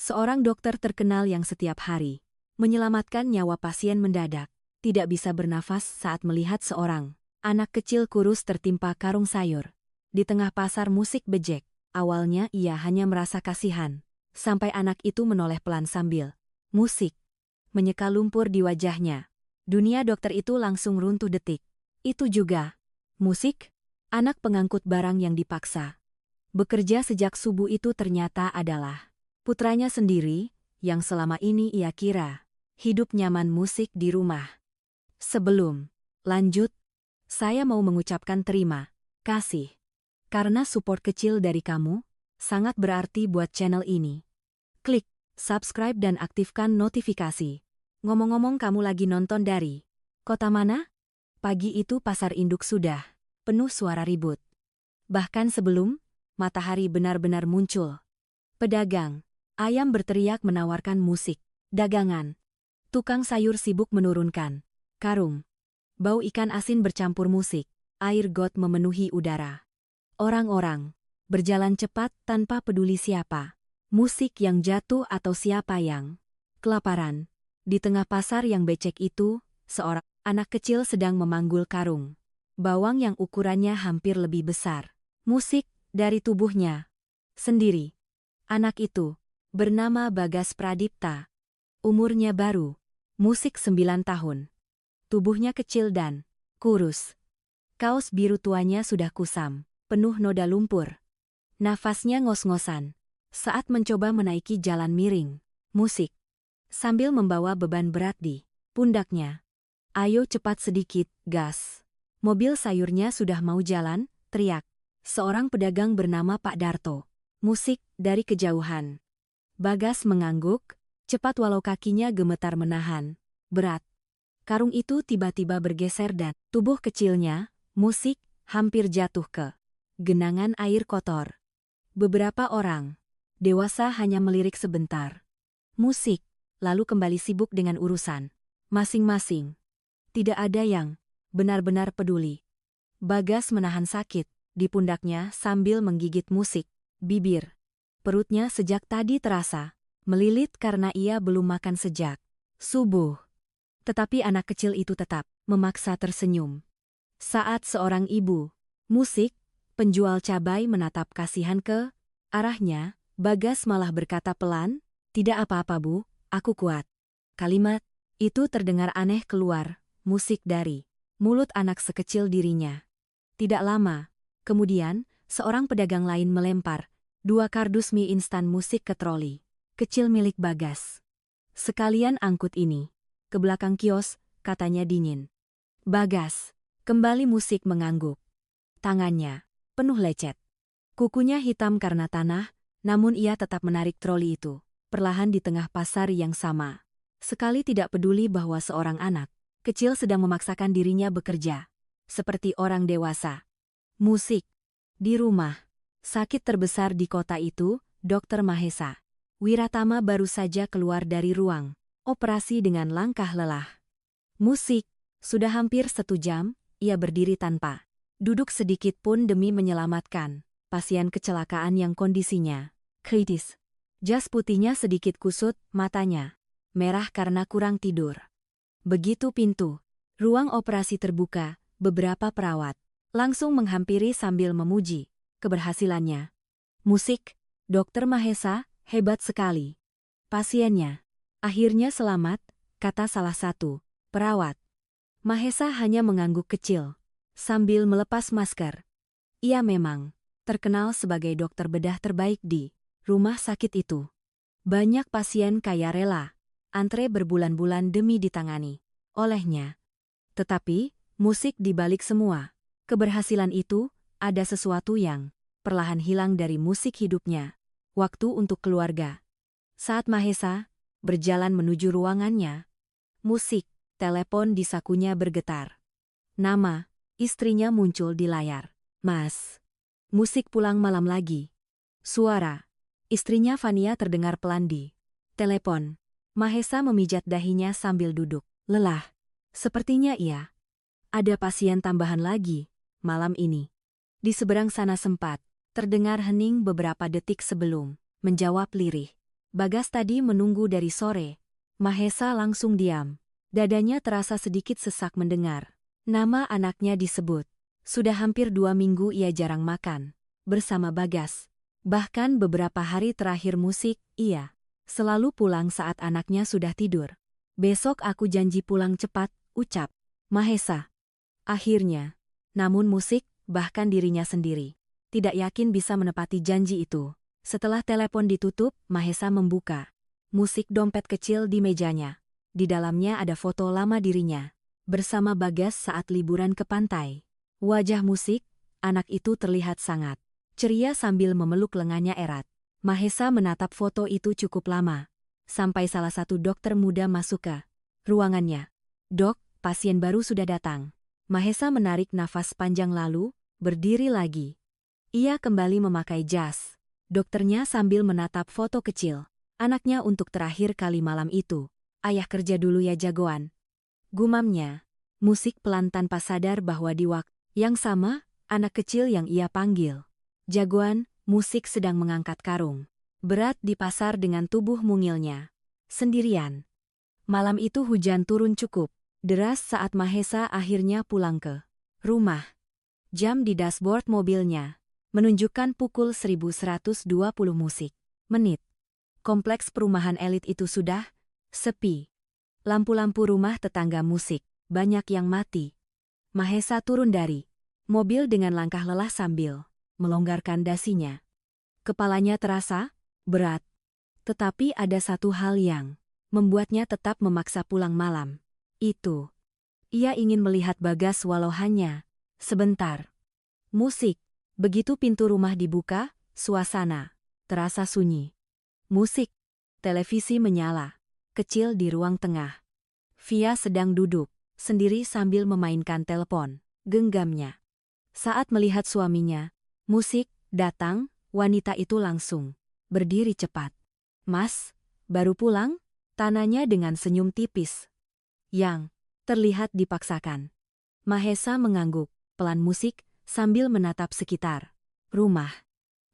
Seorang dokter terkenal yang setiap hari menyelamatkan nyawa pasien mendadak, tidak bisa bernafas saat melihat seorang anak kecil kurus tertimpa karung sayur. Di tengah pasar musik bejek, awalnya ia hanya merasa kasihan, sampai anak itu menoleh pelan sambil musik menyeka lumpur di wajahnya. Dunia dokter itu langsung runtuh detik. Itu juga musik, anak pengangkut barang yang dipaksa bekerja sejak subuh itu ternyata adalah putranya sendiri, yang selama ini ia kira hidup nyaman musik di rumah. Sebelum lanjut, saya mau mengucapkan terima kasih karena support kecil dari kamu sangat berarti buat channel ini. Klik subscribe dan aktifkan notifikasi. Ngomong-ngomong, kamu lagi nonton dari kota mana? Pagi itu pasar induk sudah penuh suara ribut. Bahkan sebelum matahari benar-benar muncul, pedagang ayam berteriak menawarkan musik dagangan. Tukang sayur sibuk menurunkan karung. Bau ikan asin bercampur musik. Air got memenuhi udara. Orang-orang berjalan cepat tanpa peduli siapa musik yang jatuh atau siapa yang kelaparan. Di tengah pasar yang becek itu, seorang anak kecil sedang memanggul karung bawang yang ukurannya hampir lebih besar musik dari tubuhnya sendiri. Anak itu bernama Bagas Pradipta. Umurnya baru musik 9 tahun. Tubuhnya kecil dan kurus. Kaos biru tuanya sudah kusam, penuh noda lumpur. Nafasnya ngos-ngosan saat mencoba menaiki jalan miring musik, sambil membawa beban berat di pundaknya. Ayo cepat sedikit, gas. Mobil sayurnya sudah mau jalan, teriak seorang pedagang bernama Pak Darto. Musik dari kejauhan. Bagas mengangguk, cepat walau kakinya gemetar menahan berat. Karung itu tiba-tiba bergeser dan tubuh kecilnya, musik, hampir jatuh ke genangan air kotor. Beberapa orang dewasa hanya melirik sebentar musik, lalu kembali sibuk dengan urusan masing-masing. Tidak ada yang benar-benar peduli. Bagas menahan sakit di pundaknya sambil menggigit musik. Bibir perutnya sejak tadi terasa melilit karena ia belum makan sejak subuh. Tetapi anak kecil itu tetap memaksa tersenyum. Saat seorang ibu musik, penjual cabai menatap kasihan ke arahnya, Bagas malah berkata pelan, "Tidak apa-apa Bu, aku kuat." Kalimat itu terdengar aneh keluar musik dari mulut anak sekecil dirinya. Tidak lama kemudian, seorang pedagang lain melempar 2 kardus mie instan musik ke troli kecil milik Bagas. "Sekalian angkut ini ke belakang kios," katanya dingin. Bagas kembali musik mengangguk. Tangannya penuh lecet. Kukunya hitam karena tanah, namun ia tetap menarik troli itu perlahan di tengah pasar yang sama. Sekali tidak peduli bahwa seorang anak kecil sedang memaksakan dirinya bekerja seperti orang dewasa. Musik di rumah sakit terbesar di kota itu, Dr. Mahesa Wiratama baru saja keluar dari ruang operasi dengan langkah lelah. Musik sudah hampir 1 jam, ia berdiri tanpa duduk sedikit pun demi menyelamatkan pasien kecelakaan yang kondisinya kritis. Jas putihnya sedikit kusut, matanya merah karena kurang tidur. Begitu pintu ruang operasi terbuka, beberapa perawat langsung menghampiri sambil memuji keberhasilannya. "Musik, Dr. Mahesa, hebat sekali. Pasiennya akhirnya selamat," kata salah satu perawat. Mahesa hanya mengangguk kecil sambil melepas masker. Ia memang terkenal sebagai dokter bedah terbaik di rumah sakit itu. Banyak pasien kaya rela antre berbulan-bulan demi ditangani olehnya. Tetapi musik di balik semua keberhasilan itu, ada sesuatu yang perlahan hilang dari musik hidupnya. Waktu untuk keluarga. Saat Mahesa berjalan menuju ruangannya, musik telepon di sakunya bergetar. Nama istrinya muncul di layar. "Mas, musik pulang malam lagi." Suara istrinya Fania terdengar pelan di telepon. Mahesa memijat dahinya sambil duduk lelah. Sepertinya ia ada pasien tambahan lagi malam ini. Di seberang sana sempat terdengar hening beberapa detik sebelum menjawab lirih. Bagas tadi menunggu dari sore. Mahesa langsung diam. Dadanya terasa sedikit sesak mendengar nama anaknya disebut. Sudah hampir 2 minggu ia jarang makan bersama Bagas. Bahkan beberapa hari terakhir musik, ia selalu pulang saat anaknya sudah tidur. Besok aku janji pulang cepat, ucap Mahesa. Akhirnya, namun musik, bahkan dirinya sendiri tidak yakin bisa menepati janji itu. Setelah telepon ditutup, Mahesa membuka musik dompet kecil di mejanya. Di dalamnya ada foto lama dirinya bersama Bagas saat liburan ke pantai. Wajah musik, anak itu terlihat sangat ceria sambil memeluk lengannya erat. Mahesa menatap foto itu cukup lama, sampai salah satu dokter muda masuk ke ruangannya. "Dok, pasien baru sudah datang." Mahesa menarik nafas panjang lalu berdiri lagi. Ia kembali memakai jas. Dokternya sambil menatap foto kecil anaknya untuk terakhir kali malam itu. "Ayah kerja dulu ya jagoan," gumamnya. Musik pelan tanpa sadar bahwa di waktu yang sama, anak kecil yang ia panggil jagoan, musik sedang mengangkat karung berat di pasar dengan tubuh mungilnya sendirian. Malam itu hujan turun cukup deras saat Mahesa akhirnya pulang ke rumah. Jam di dashboard mobilnya menunjukkan pukul 1120 musik menit. Kompleks perumahan elit itu sudah sepi. Lampu-lampu rumah tetangga musik banyak yang mati. Mahesa turun dari mobil dengan langkah lelah sambil melonggarkan dasinya. Kepalanya terasa berat. Tetapi ada satu hal yang membuatnya tetap memaksa pulang malam. Itu, ia ingin melihat Bagas walau hanya sebentar. Musik. Begitu pintu rumah dibuka, suasana terasa sunyi. Musik. Televisi menyala kecil di ruang tengah. Via sedang duduk sendiri sambil memainkan telepon genggamnya. Saat melihat suaminya, musik datang, wanita itu langsung berdiri cepat. "Mas, baru pulang?" tanyanya dengan senyum tipis yang terlihat dipaksakan. Mahesa mengangguk pelan musik sambil menatap sekitar rumah.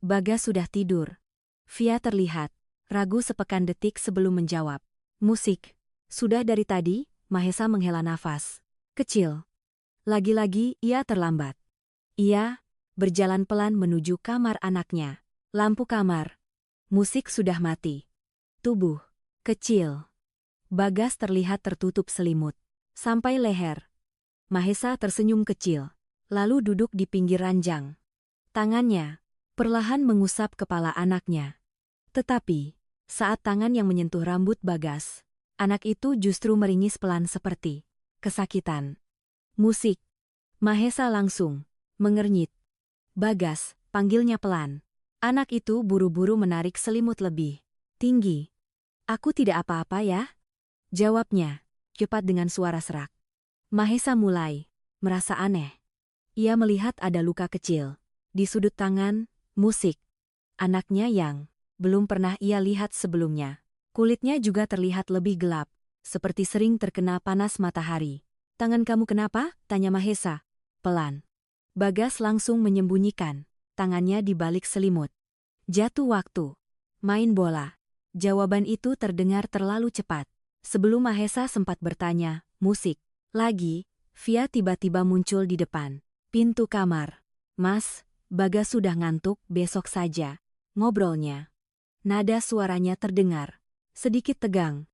Bagas sudah tidur. Via terlihat ragu sepekan detik sebelum menjawab. "Musik." "Sudah dari tadi." Mahesa menghela nafas kecil. Lagi-lagi ia terlambat. Ia berjalan pelan menuju kamar anaknya. Lampu kamar. Musik sudah mati. Tubuh kecil Bagas terlihat tertutup selimut sampai leher. Mahesa tersenyum kecil, lalu duduk di pinggir ranjang. Tangannya perlahan mengusap kepala anaknya. Tetapi, saat tangan yang menyentuh rambut Bagas, anak itu justru meringis pelan seperti kesakitan. "Musik." Mahesa langsung mengernyit. "Bagas," panggilnya pelan. Anak itu buru-buru menarik selimut lebih tinggi. "Aku tidak apa-apa ya?" jawabnya, cepat dengan suara serak. Mahesa mulai merasa aneh. Ia melihat ada luka kecil di sudut tangan. Musik. Anaknya yang belum pernah ia lihat sebelumnya. Kulitnya juga terlihat lebih gelap, seperti sering terkena panas matahari. "Tangan kamu kenapa?" tanya Mahesa pelan. Bagas langsung menyembunyikan tangannya di balik selimut. "Jatuh waktu main bola." Jawaban itu terdengar terlalu cepat. Sebelum Mahesa sempat bertanya, "Musik lagi?" Via tiba-tiba muncul di depan pintu kamar. "Mas, Bagas sudah ngantuk, besok saja ngobrolnya." Nada suaranya terdengar sedikit tegang.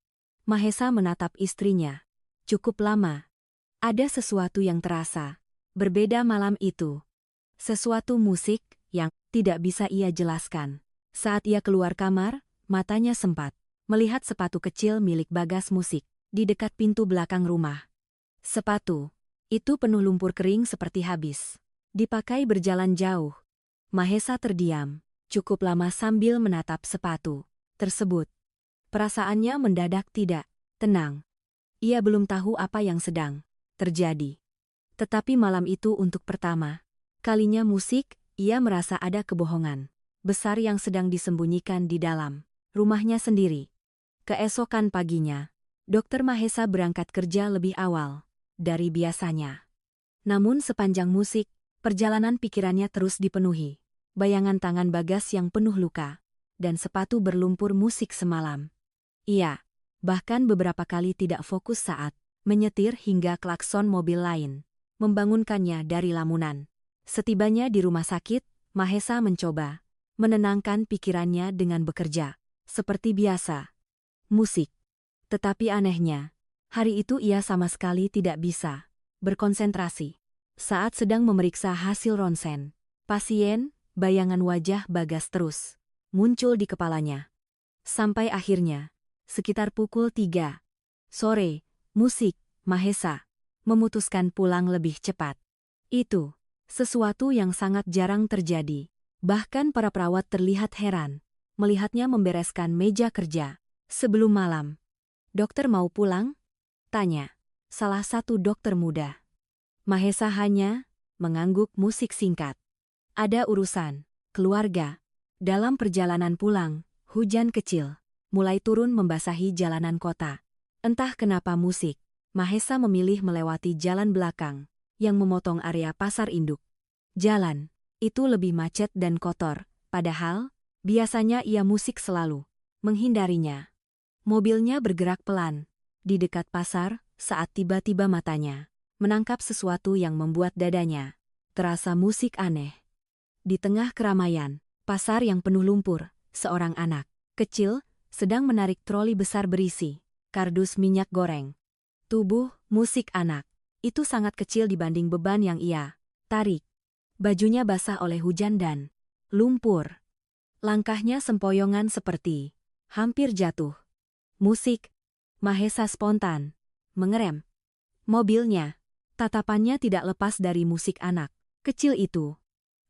Mahesa menatap istrinya cukup lama. Ada sesuatu yang terasa berbeda malam itu. Sesuatu musik yang tidak bisa ia jelaskan. Saat ia keluar kamar, matanya sempat melihat sepatu kecil milik Bagas musik di dekat pintu belakang rumah. Sepatu itu penuh lumpur kering seperti habis dipakai berjalan jauh. Mahesa terdiam cukup lama sambil menatap sepatu tersebut. Perasaannya mendadak tidak tenang. Ia belum tahu apa yang sedang terjadi. Tetapi malam itu untuk pertama kalinya musik, ia merasa ada kebohongan besar yang sedang disembunyikan di dalam rumahnya sendiri. Keesokan paginya, Dokter Mahesa berangkat kerja lebih awal dari biasanya. Namun sepanjang musik, perjalanan pikirannya terus dipenuhi bayangan tangan Bagas yang penuh luka dan sepatu berlumpur musik semalam. Ia bahkan beberapa kali tidak fokus saat menyetir hingga klakson mobil lain membangunkannya dari lamunan. Setibanya di rumah sakit, Mahesa mencoba menenangkan pikirannya dengan bekerja seperti biasa. Musik. Tetapi anehnya, hari itu ia sama sekali tidak bisa berkonsentrasi. Saat sedang memeriksa hasil ronsen pasien, bayangan wajah Bagas terus muncul di kepalanya. Sampai akhirnya, sekitar pukul 3 sore, Mahesa memutuskan pulang lebih cepat. Itu sesuatu yang sangat jarang terjadi. Bahkan para perawat terlihat heran melihatnya membereskan meja kerja sebelum malam. "Dokter mau pulang?" tanya salah satu dokter muda. Mahesa hanya mengangguk musik singkat. Ada urusan keluarga. Dalam perjalanan pulang, hujan kecil mulai turun membasahi jalanan kota. Entah kenapa Mahesa memilih melewati jalan belakang yang memotong area pasar induk. Jalan itu lebih macet dan kotor, padahal biasanya ia musik selalu menghindarinya. Mobilnya bergerak pelan di dekat pasar saat tiba-tiba matanya menangkap sesuatu yang membuat dadanya terasa musik aneh. Di tengah keramaian pasar yang penuh lumpur, seorang anak kecil sedang menarik troli besar berisi kardus minyak goreng. Tubuh musik anak itu sangat kecil dibanding beban yang ia tarik. Bajunya basah oleh hujan dan lumpur. Langkahnya sempoyongan seperti hampir jatuh. Musik. Mahesa spontan mengerem mobilnya. Tatapannya tidak lepas dari musik anak kecil itu.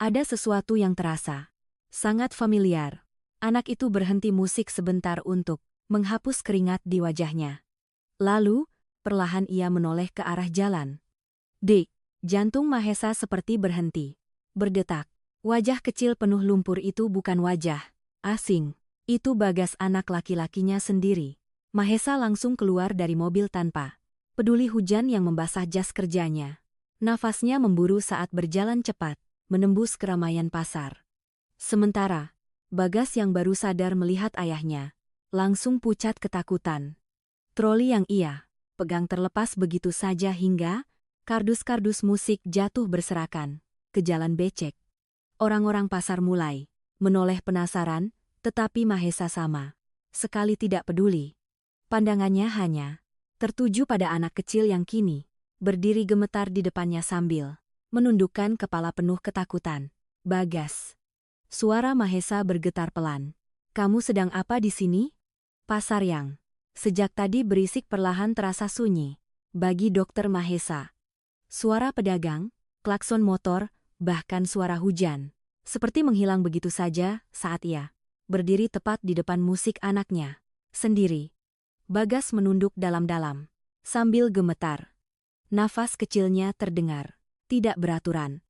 Ada sesuatu yang terasa sangat familiar. Anak itu berhenti musik sebentar untuk menghapus keringat di wajahnya. Lalu, perlahan ia menoleh ke arah jalan. Jantung Mahesa seperti berhenti berdetak. Wajah kecil penuh lumpur itu bukan wajah asing. Itu Bagas, anak laki-lakinya sendiri. Mahesa langsung keluar dari mobil tanpa peduli hujan yang membasah jas kerjanya. Nafasnya memburu saat berjalan cepat, menembus keramaian pasar. Sementara, Bagas yang baru sadar melihat ayahnya langsung pucat ketakutan. Troli yang ia pegang terlepas begitu saja hingga kardus-kardus musik jatuh berserakan ke jalan becek. Orang-orang pasar mulai menoleh penasaran, tetapi Mahesa sama sekali tidak peduli. Pandangannya hanya tertuju pada anak kecil yang kini berdiri gemetar di depannya sambil menundukkan kepala penuh ketakutan. "Bagas." Suara Mahesa bergetar pelan. "Kamu sedang apa di sini?" Pasar yang sejak tadi berisik perlahan terasa sunyi bagi Dokter Mahesa. Suara pedagang, klakson motor, bahkan suara hujan seperti menghilang begitu saja saat ia berdiri tepat di depan musik anaknya sendiri. Bagas menunduk dalam-dalam sambil gemetar. Nafas kecilnya terdengar tidak beraturan.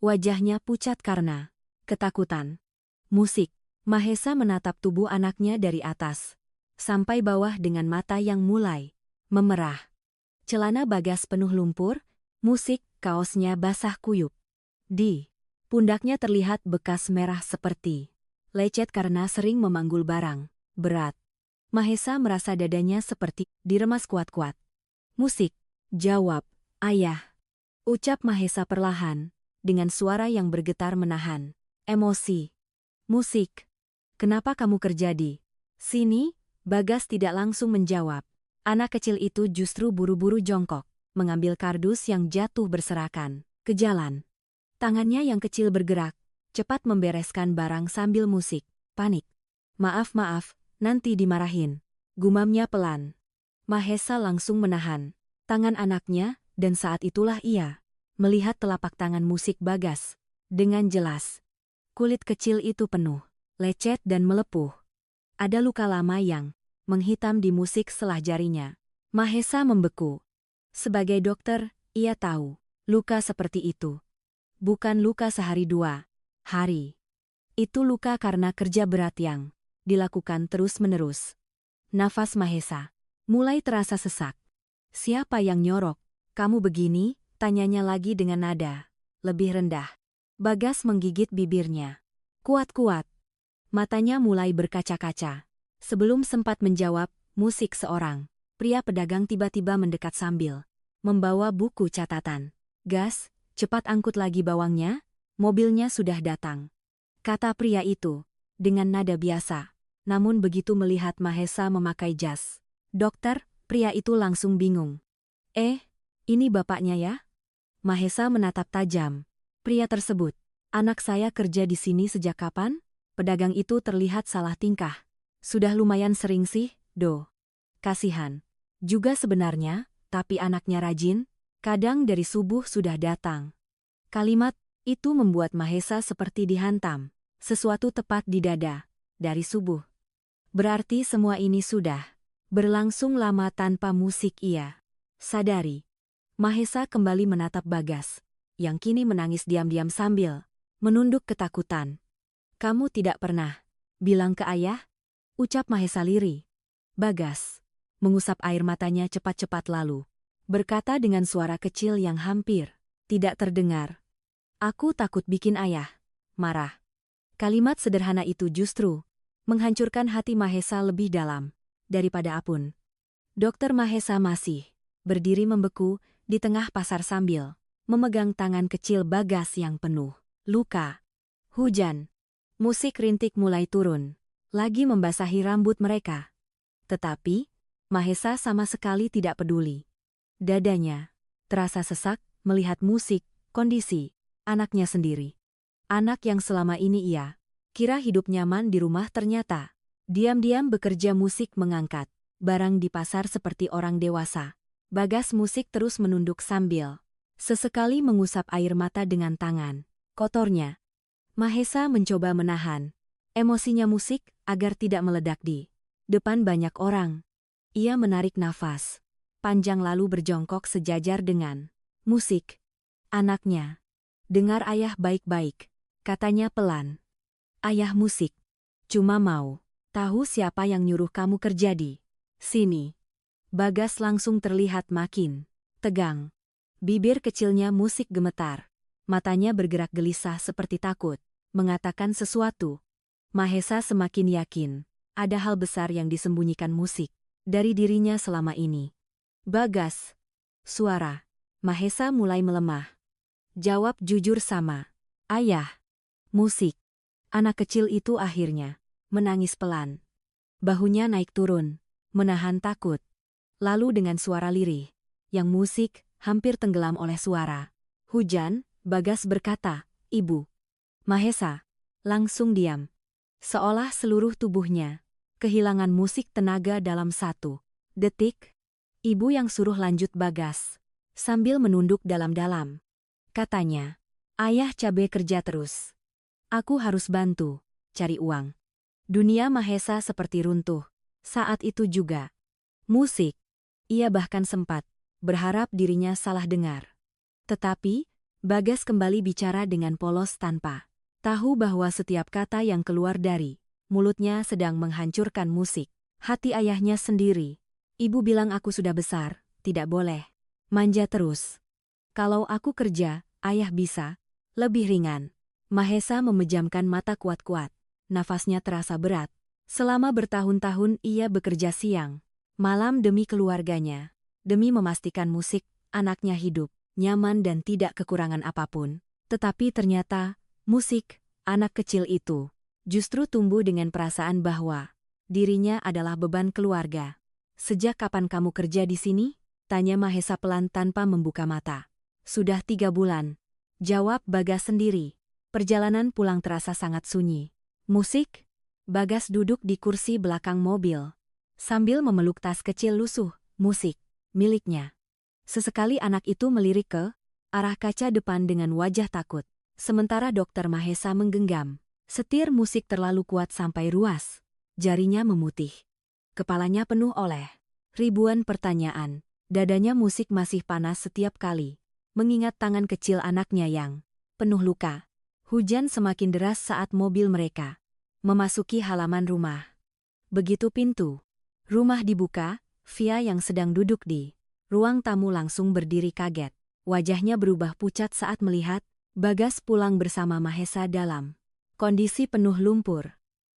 Wajahnya pucat karena ketakutan. Musik. Mahesa menatap tubuh anaknya dari atas sampai bawah dengan mata yang mulai memerah. Celana Bagas penuh lumpur, musik, kaosnya basah kuyup. Di pundaknya terlihat bekas merah seperti lecet karena sering memanggul barang berat. Mahesa merasa dadanya seperti diremas kuat-kuat. "Musik." "Jawab, Ayah." Ucap Mahesa perlahan, dengan suara yang bergetar menahan emosi. "Musik. Kenapa kamu kerja di sini?" Bagas tidak langsung menjawab. Anak kecil itu justru buru-buru jongkok, mengambil kardus yang jatuh berserakan ke jalan. Tangannya yang kecil bergerak, cepat membereskan barang sambil musik. Panik. Maaf, nanti dimarahin." Gumamnya pelan. Mahesa langsung menahan tangan anaknya, dan saat itulah ia melihat telapak tangan musik Bagas dengan jelas. Kulit kecil itu penuh lecet dan melepuh. Ada luka lama yang menghitam di musik selah jarinya. Mahesa membeku. Sebagai dokter, ia tahu luka seperti itu bukan luka sehari dua hari. Itu luka karena kerja berat yang dilakukan terus-menerus. Nafas Mahesa mulai terasa sesak. "Siapa yang nyorok kamu begini?" tanyanya lagi dengan nada lebih rendah. Bagas menggigit bibirnya kuat-kuat. Matanya mulai berkaca-kaca. Sebelum sempat menjawab, musik seorang pria pedagang tiba-tiba mendekat sambil membawa buku catatan. "Gas, cepat angkut lagi bawangnya, mobilnya sudah datang," kata pria itu dengan nada biasa. Namun begitu melihat Mahesa memakai jas dokter, pria itu langsung bingung. Ini bapaknya ya?" Mahesa menatap tajam pria tersebut. "Anak saya kerja di sini sejak kapan?" Pedagang itu terlihat salah tingkah. "Sudah lumayan sering sih, Do. Kasihan juga sebenarnya, tapi anaknya rajin, kadang dari subuh sudah datang." Kalimat itu membuat Mahesa seperti dihantam sesuatu tepat di dada. Dari subuh. Berarti semua ini sudah berlangsung lama tanpa musik, ia sadari. Mahesa kembali menatap Bagas, yang kini menangis diam-diam sambil menunduk ketakutan. "Kamu tidak pernah bilang ke ayah?" ucap Mahesa lirih. Bagas mengusap air matanya cepat-cepat lalu berkata dengan suara kecil yang hampir tidak terdengar, "Aku takut bikin ayah marah." Kalimat sederhana itu justru menghancurkan hati Mahesa lebih dalam daripada apapun. Dokter Mahesa masih berdiri membeku di tengah pasar sambil memegang tangan kecil Bagas yang penuh luka. Hujan, musik rintik mulai turun, lagi membasahi rambut mereka. Tetapi Mahesa sama sekali tidak peduli. Dadanya terasa sesak melihat musik, kondisi anaknya sendiri. Anak yang selama ini ia kira hidup nyaman di rumah ternyata diam-diam bekerja musik mengangkat barang di pasar seperti orang dewasa. Bagas musik terus menunduk sambil sesekali mengusap air mata dengan tangan kotornya. Mahesa mencoba menahan emosinya musik agar tidak meledak di depan banyak orang. Ia menarik nafas panjang lalu berjongkok sejajar dengan musik. "Anaknya, dengar ayah baik-baik," katanya pelan. "Ayah musik. Cuma mau tahu siapa yang nyuruh kamu kerja di sini." Bagas langsung terlihat makin tegang. Bibir kecilnya musik gemetar. Matanya bergerak gelisah seperti takut mengatakan sesuatu. Mahesa semakin yakin ada hal besar yang disembunyikan musik dari dirinya selama ini. "Bagas." Suara Mahesa mulai melemah. Jawab jujur sama. "Ayah." Musik. Anak kecil itu akhirnya menangis pelan. Bahunya naik turun, menahan takut. Lalu dengan suara lirih, yang musik hampir tenggelam oleh suara hujan, Bagas berkata, "Ibu." Mahesa langsung diam. Seolah seluruh tubuhnya kehilangan musik tenaga dalam satu detik. "Ibu yang suruh," lanjut Bagas sambil menunduk dalam-dalam. Katanya, "Ayah cabe kerja terus. Aku harus bantu cari uang." Dunia Mahesa seperti runtuh. Saat itu juga. Musik. Ia bahkan sempat berharap dirinya salah dengar. Tetapi Bagas kembali bicara dengan polos tanpa tahu bahwa setiap kata yang keluar dari mulutnya sedang menghancurkan musik hati ayahnya sendiri. "Ibu bilang aku sudah besar, tidak boleh manja terus. Kalau aku kerja, ayah bisa lebih ringan." Mahesa memejamkan mata kuat-kuat. Nafasnya terasa berat. Selama bertahun-tahun ia bekerja siang malam demi keluarganya, demi memastikan musik anaknya hidup nyaman dan tidak kekurangan apapun. Tetapi ternyata musik anak kecil itu justru tumbuh dengan perasaan bahwa dirinya adalah beban keluarga. "Sejak kapan kamu kerja di sini?" tanya Mahesa pelan tanpa membuka mata. "Sudah 3 bulan." Jawab Bagas sendiri. Perjalanan pulang terasa sangat sunyi. Musik? Bagas duduk di kursi belakang mobil sambil memeluk tas kecil lusuh musik miliknya. Sesekali anak itu melirik ke arah kaca depan dengan wajah takut. Sementara Dokter Mahesa menggenggam setir musik terlalu kuat sampai ruas jarinya memutih. Kepalanya penuh oleh ribuan pertanyaan. Dadanya musik masih panas setiap kali mengingat tangan kecil anaknya yang penuh luka. Hujan semakin deras saat mobil mereka memasuki halaman rumah. Begitu pintu rumah dibuka, Via yang sedang duduk di ruang tamu langsung berdiri kaget. Wajahnya berubah pucat saat melihat Bagas pulang bersama Mahesa dalam kondisi penuh lumpur.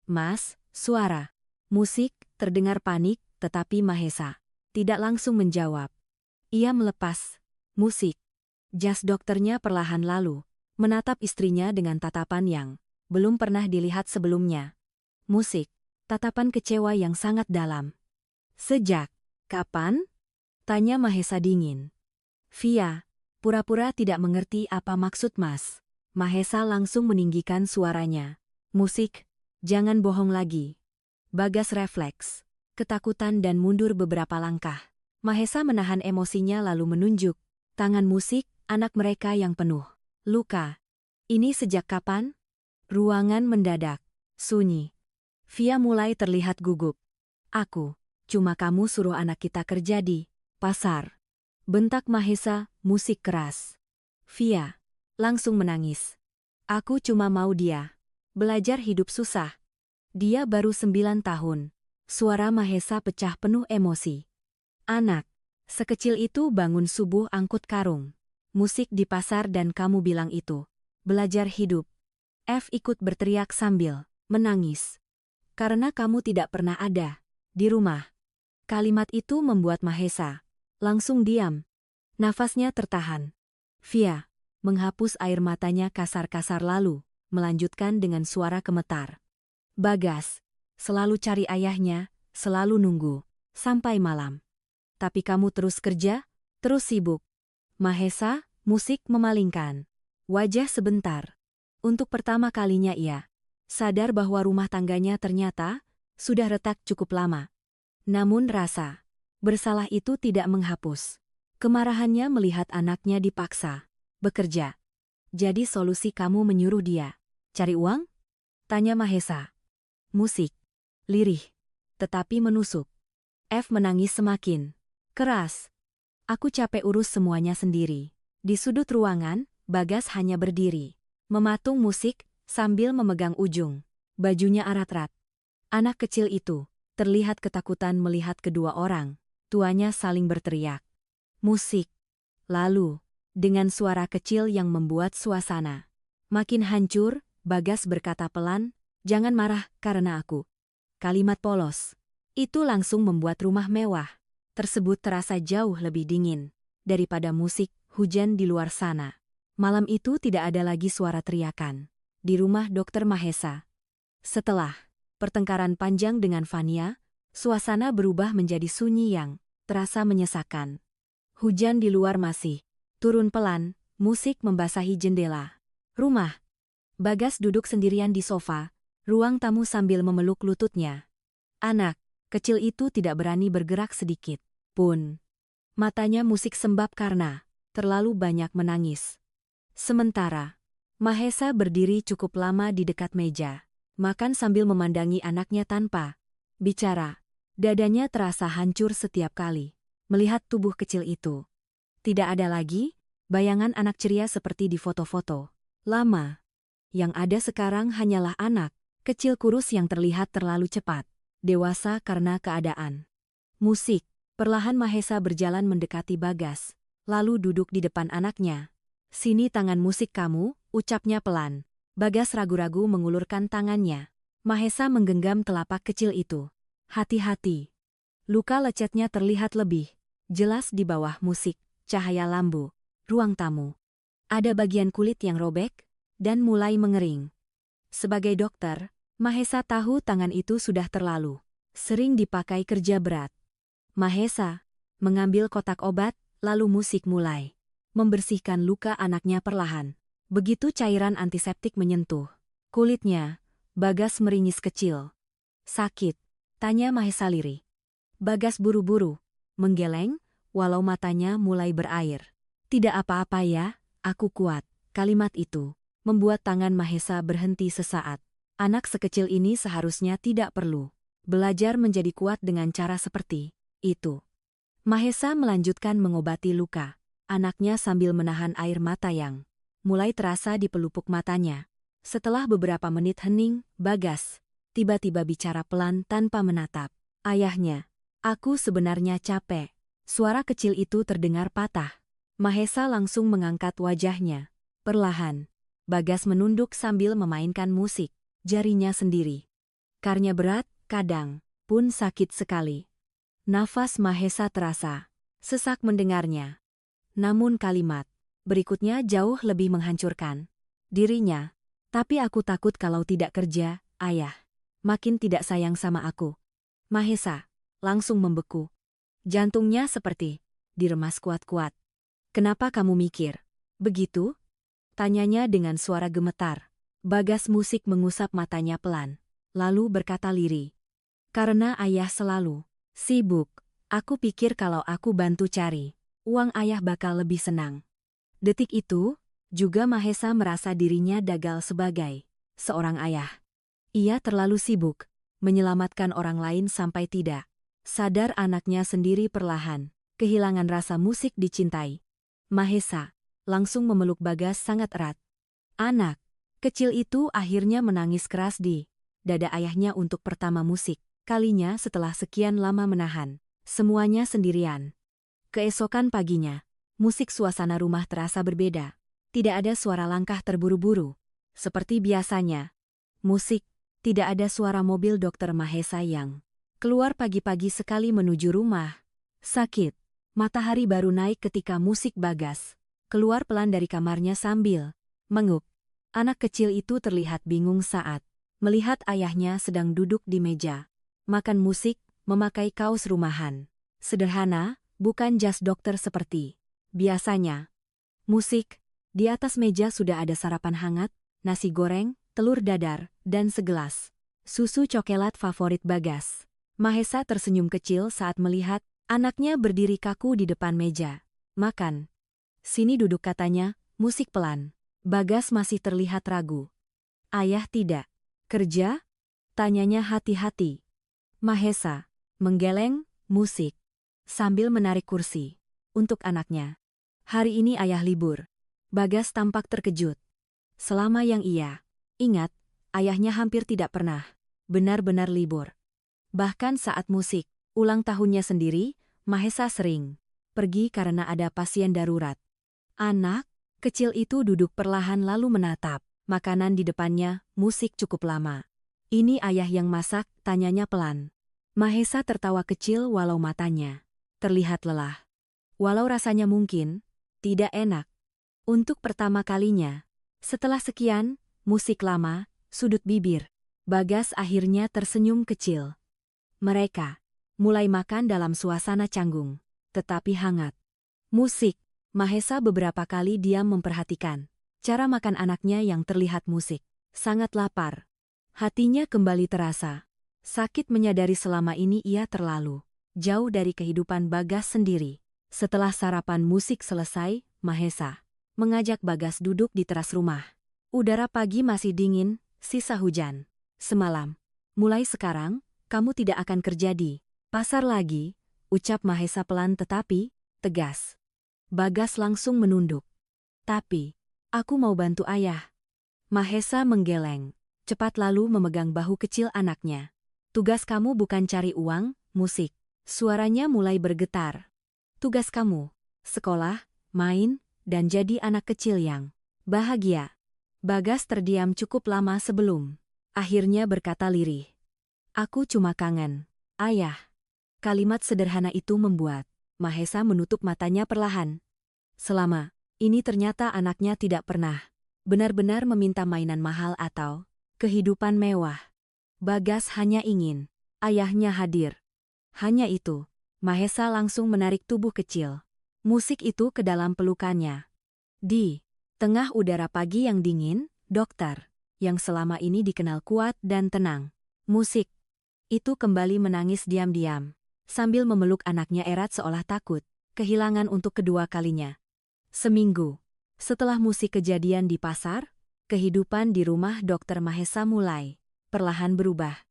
Mas, suara. Musik, terdengar panik, tetapi Mahesa tidak langsung menjawab. Ia melepas musik. Jas dokternya perlahan lalu menatap istrinya dengan tatapan yang belum pernah dilihat sebelumnya. Musik, tatapan kecewa yang sangat dalam. Sejak kapan? Tanya Mahesa dingin. Via, pura-pura tidak mengerti apa maksud Mas. Mahesa langsung meninggikan suaranya. Musik, jangan bohong lagi. Bagas refleks, ketakutan dan mundur beberapa langkah. Mahesa menahan emosinya lalu menunjuk tangan Musik, anak mereka yang penuh luka. Ini sejak kapan? Ruangan mendadak sunyi. Via mulai terlihat gugup. Aku, cuma kamu suruh anak kita kerja di pasar. Bentak Mahesa, Musik keras. Via langsung menangis. Aku cuma mau dia belajar hidup susah. Dia baru 9 tahun. Suara Mahesa pecah penuh emosi. Anak sekecil itu bangun subuh angkut karung musik di pasar dan kamu bilang itu belajar hidup. F ikut berteriak sambil menangis. Karena kamu tidak pernah ada di rumah. Kalimat itu membuat Mahesa langsung diam. Nafasnya tertahan. Via menghapus air matanya kasar-kasar lalu melanjutkan dengan suara gemetar. Bagas selalu cari ayahnya, selalu nunggu sampai malam. Tapi kamu terus kerja, terus sibuk. Mahesa, Musik memalingkan wajah sebentar. Untuk pertama kalinya ia sadar bahwa rumah tangganya ternyata sudah retak cukup lama. Namun rasa bersalah itu tidak menghapus kemarahannya melihat anaknya dipaksa bekerja. Jadi solusi kamu menyuruh dia cari uang? Tanya Mahesa. Musik lirih, tetapi menusuk. F menangis semakin keras. Aku capek urus semuanya sendiri. Di sudut ruangan, Bagas hanya berdiri, mematung Musik sambil memegang ujung bajunya arat-rat. Anak kecil itu terlihat ketakutan melihat kedua orang tuanya saling berteriak. Musik. Lalu, dengan suara kecil yang membuat suasana makin hancur, Bagas berkata pelan, "Jangan marah karena aku." Kalimat polos itu langsung membuat rumah mewah tersebut terasa jauh lebih dingin daripada musik hujan di luar sana. Malam itu tidak ada lagi suara teriakan di rumah Dokter Mahesa. Setelah pertengkaran panjang dengan Fania, suasana berubah menjadi sunyi yang terasa menyesakan. Hujan di luar masih turun pelan, musik membasahi jendela rumah. Bagas duduk sendirian di sofa, ruang tamu sambil memeluk lututnya. Anak kecil itu tidak berani bergerak sedikit pun. Matanya Musik sembab karena terlalu banyak menangis. Sementara Mahesa berdiri cukup lama di dekat meja, makan sambil memandangi anaknya tanpa bicara. Dadanya terasa hancur setiap kali melihat tubuh kecil itu. Tidak ada lagi bayangan anak ceria seperti di foto-foto lama. Yang ada sekarang hanyalah anak kecil kurus yang terlihat terlalu cepat dewasa karena keadaan. Musik. Perlahan Mahesa berjalan mendekati Bagas, lalu duduk di depan anaknya. "Sini tangan Musik kamu," ucapnya pelan. Bagas ragu-ragu mengulurkan tangannya. Mahesa menggenggam telapak kecil itu. Hati-hati. Luka lecetnya terlihat lebih jelas di bawah Musik, cahaya lampu, ruang tamu. Ada bagian kulit yang robek dan mulai mengering. Sebagai dokter, Mahesa tahu tangan itu sudah terlalu sering dipakai kerja berat. Mahesa mengambil kotak obat, lalu Musik mulai membersihkan luka anaknya perlahan. Begitu cairan antiseptik menyentuh kulitnya, Bagas meringis kecil. "Sakit?" tanya Mahesa lirih. Bagas buru-buru menggeleng, walau matanya mulai berair. "Tidak apa-apa ya, aku kuat." Kalimat itu membuat tangan Mahesa berhenti sesaat. Anak sekecil ini seharusnya tidak perlu belajar menjadi kuat dengan cara seperti itu. Mahesa melanjutkan mengobati luka anaknya sambil menahan air mata yang mulai terasa di pelupuk matanya. Setelah beberapa menit hening, Bagas tiba-tiba bicara pelan tanpa menatap ayahnya. "Aku sebenarnya capek." Suara kecil itu terdengar patah. Mahesa langsung mengangkat wajahnya. Perlahan, Bagas menunduk sambil memainkan musik jarinya sendiri. Sekarnya berat, kadang pun sakit sekali. Nafas Mahesa terasa sesak mendengarnya. Namun kalimat berikutnya jauh lebih menghancurkan dirinya. Tapi aku takut kalau tidak kerja, ayah. Makin tidak sayang sama aku. Mahesa langsung membeku. Jantungnya seperti diremas kuat-kuat. Kenapa kamu mikir begitu? Tanyanya dengan suara gemetar. Bagas Musik mengusap matanya pelan, lalu berkata lirih. Karena ayah selalu sibuk, aku pikir kalau aku bantu cari uang ayah bakal lebih senang. Detik itu, juga Mahesa merasa dirinya gagal sebagai seorang ayah. Ia terlalu sibuk menyelamatkan orang lain sampai tidak sadar anaknya sendiri perlahan kehilangan rasa musik dicintai. Mahesa langsung memeluk Bagas sangat erat. Anak kecil itu akhirnya menangis keras di dada ayahnya untuk pertama musik kalinya setelah sekian lama menahan semuanya sendirian. Keesokan paginya, musik suasana rumah terasa berbeda. Tidak ada suara langkah terburu-buru. Seperti biasanya. Musik, tidak ada suara mobil Dokter Mahesa yang keluar pagi-pagi sekali menuju rumah sakit. Matahari baru naik ketika musik Bagas keluar pelan dari kamarnya sambil menguk. Anak kecil itu terlihat bingung saat melihat ayahnya sedang duduk di meja makan musik, memakai kaos rumahan sederhana, bukan jas dokter seperti biasanya. Musik, di atas meja sudah ada sarapan hangat, nasi goreng, telur dadar, dan segelas susu coklat favorit Bagas. Mahesa tersenyum kecil saat melihat anaknya berdiri kaku di depan meja. Makan. Sini duduk katanya, musik pelan. Bagas masih terlihat ragu. Ayah tidak kerja? Tanyanya hati-hati. Mahesa menggeleng musik sambil menarik kursi untuk anaknya. Hari ini ayah libur. Bagas tampak terkejut. Selama yang ia ingat, ayahnya hampir tidak pernah benar-benar libur. Bahkan saat musik ulang tahunnya sendiri, Mahesa sering pergi karena ada pasien darurat. Anak kecil itu duduk perlahan lalu menatap makanan di depannya, musik cukup lama. Ini ayah yang masak, tanyanya pelan. Mahesa tertawa kecil walau matanya terlihat lelah. Walau rasanya mungkin tidak enak. Untuk pertama kalinya, setelah sekian musik lama, sudut bibir Bagas akhirnya tersenyum kecil. Mereka mulai makan dalam suasana canggung, tetapi hangat. Musik, Mahesa beberapa kali diam memperhatikan cara makan anaknya yang terlihat musik. Sangat lapar. Hatinya kembali terasa sakit menyadari selama ini ia terlalu jauh dari kehidupan Bagas sendiri. Setelah sarapan musik selesai, Mahesa mengajak Bagas duduk di teras rumah. Udara pagi masih dingin, sisa hujan semalam. Mulai sekarang, kamu tidak akan kerja di pasar lagi, ucap Mahesa pelan tetapi tegas. Bagas langsung menunduk. Tapi, aku mau bantu ayah. Mahesa menggeleng, cepat lalu memegang bahu kecil anaknya. Tugas kamu bukan cari uang, musik. Suaranya mulai bergetar. Tugas kamu, sekolah, main, dan jadi anak kecil yang bahagia. Bagas terdiam cukup lama sebelum akhirnya berkata lirih. Aku cuma kangen, ayah. Kalimat sederhana itu membuat Mahesa menutup matanya perlahan. Selama ini ternyata anaknya tidak pernah benar-benar meminta mainan mahal atau kehidupan mewah. Bagas hanya ingin ayahnya hadir. Hanya itu, Mahesa langsung menarik tubuh kecil musik itu ke dalam pelukannya. Di tengah udara pagi yang dingin, dokter, yang selama ini dikenal kuat dan tenang, musik itu kembali menangis diam-diam, sambil memeluk anaknya erat seolah takut kehilangan untuk kedua kalinya. Seminggu setelah musik kejadian di pasar, kehidupan di rumah Dokter Mahesa mulai perlahan berubah.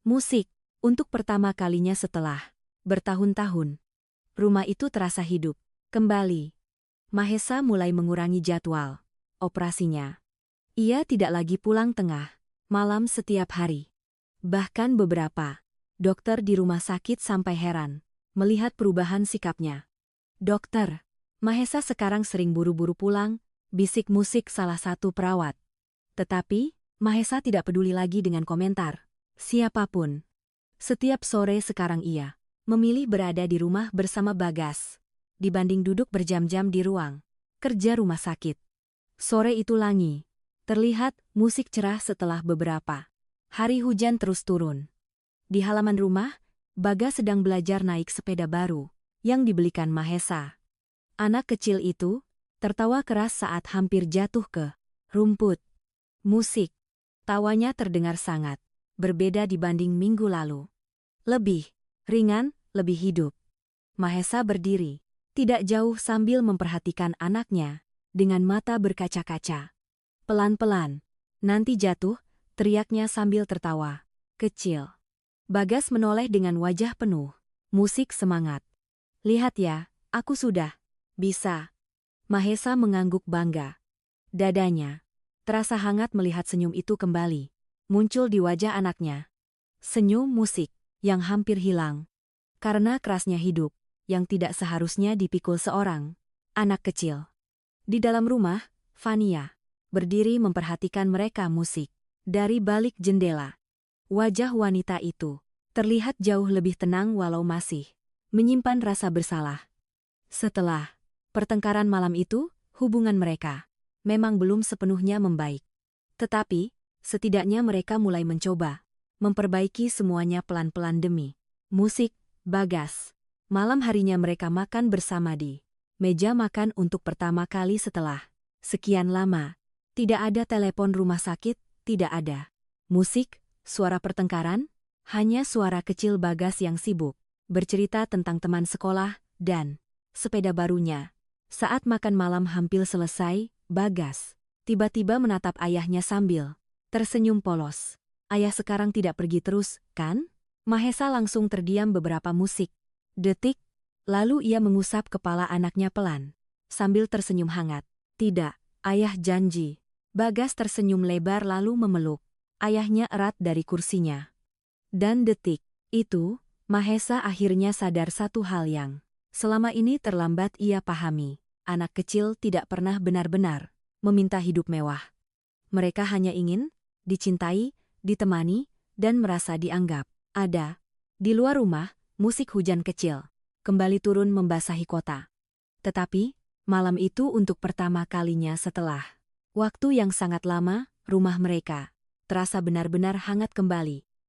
Musik, untuk pertama kalinya setelah bertahun-tahun, rumah itu terasa hidup kembali. Mahesa mulai mengurangi jadwal operasinya. Ia tidak lagi pulang tengah malam setiap hari. Bahkan beberapa dokter di rumah sakit sampai heran melihat perubahan sikapnya. Dokter, Mahesa sekarang sering buru-buru pulang, bisik musik salah satu perawat. Tetapi, Mahesa tidak peduli lagi dengan komentar. siapapun. Setiap sore sekarang ia memilih berada di rumah bersama Bagas, dibanding duduk berjam-jam di ruang kerja rumah sakit. Sore itu langi. Terlihat musik cerah setelah beberapa hari hujan terus turun. Di halaman rumah, Bagas sedang belajar naik sepeda baru yang dibelikan Mahesa. Anak kecil itu tertawa keras saat hampir jatuh ke rumput. Musik. Tawanya terdengar sangat berbeda dibanding minggu lalu. Lebih ringan, lebih hidup. Mahesa berdiri, tidak jauh sambil memperhatikan anaknya dengan mata berkaca-kaca. Pelan-pelan, nanti jatuh, teriaknya sambil tertawa kecil. Bagas menoleh dengan wajah penuh musik semangat. Lihat ya, aku sudah bisa. Mahesa mengangguk bangga. Dadanya terasa hangat melihat senyum itu kembali muncul di wajah anaknya. Senyum musik yang hampir hilang karena kerasnya hidup yang tidak seharusnya dipikul seorang anak kecil. Di dalam rumah, Fania berdiri memperhatikan mereka musik dari balik jendela. Wajah wanita itu terlihat jauh lebih tenang walau masih menyimpan rasa bersalah. Setelah pertengkaran malam itu, hubungan mereka memang belum sepenuhnya membaik. Tetapi, setidaknya mereka mulai mencoba memperbaiki semuanya pelan-pelan demi musik. Bagas. Malam harinya mereka makan bersama di meja makan untuk pertama kali setelah sekian lama. Tidak ada telepon rumah sakit, tidak ada musik, suara pertengkaran, hanya suara kecil Bagas yang sibuk bercerita tentang teman sekolah dan sepeda barunya. Saat makan malam hampir selesai, Bagas tiba-tiba menatap ayahnya sambil tersenyum polos. Ayah sekarang tidak pergi terus, kan? Mahesa langsung terdiam beberapa detik, lalu ia mengusap kepala anaknya pelan, sambil tersenyum hangat. Tidak, ayah janji. Bagas tersenyum lebar lalu memeluk ayahnya erat dari kursinya. Dan detik itu, Mahesa akhirnya sadar satu hal yang selama ini terlambat ia pahami. Anak kecil tidak pernah benar-benar meminta hidup mewah. Mereka hanya ingin dicintai, ditemani, dan merasa dianggap ada. Di luar rumah, musik hujan kecil kembali turun membasahi kota. Tetapi, malam itu untuk pertama kalinya setelah waktu yang sangat lama, rumah mereka terasa benar-benar hangat kembali.